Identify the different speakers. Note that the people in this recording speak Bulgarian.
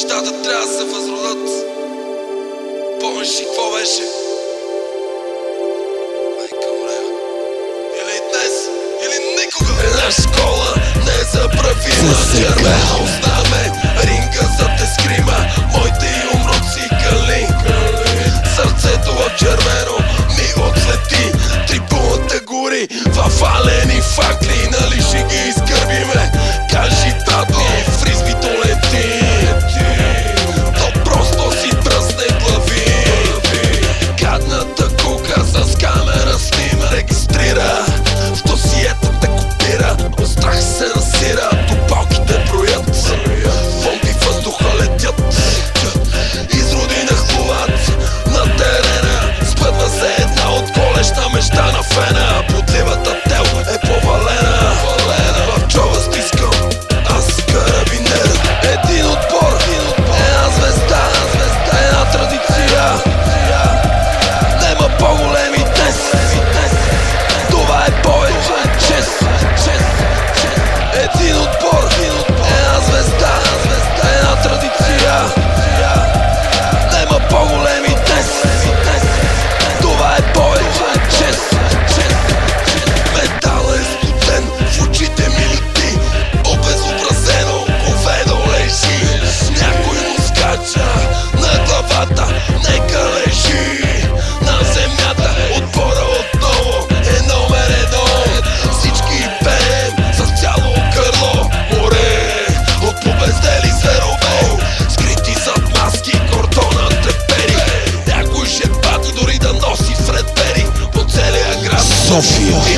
Speaker 1: Нещата трябва да се възродат. Помниш ли какво беше? Майка моя. Или днес, или никога. Една школа незабравима. Червено знаме, ринга за те скрима. Моите и умруци кали. Сърцето в червено ми отсвети. Трибуната гори в алени факли. Нали ще ги изгърбиме? Кажи тати, фризбито лети. То просто си пръсне глави. Гадната кука с камера снима. Регистрира, в досието те копира. От страх се насира, топалките броят. Бомби въздуха летят. Изроди нахлуват на терена. Спъдва се една от колешна мечта на фена. Подливата тел е повалена. В чова стискам аз карабинер. Един отбор, една звезда, една традиция. Нема по-големи днес. Това е повече чест. Един отбор, една звезда, една традиция. Нема по-големи днес. Това е повече чест. Металът е студен, в очите ми лети. Обезобразено говедо лежи. Някой му скача на главата, нека лежи на земята. Отбора отново е номер едно. Всички пеем с цяло гърло. Море от побездели зверове, скрити зад маски, кордона трепери. Някой ще пати дори да носи Фред Пери по целия град.
Speaker 2: София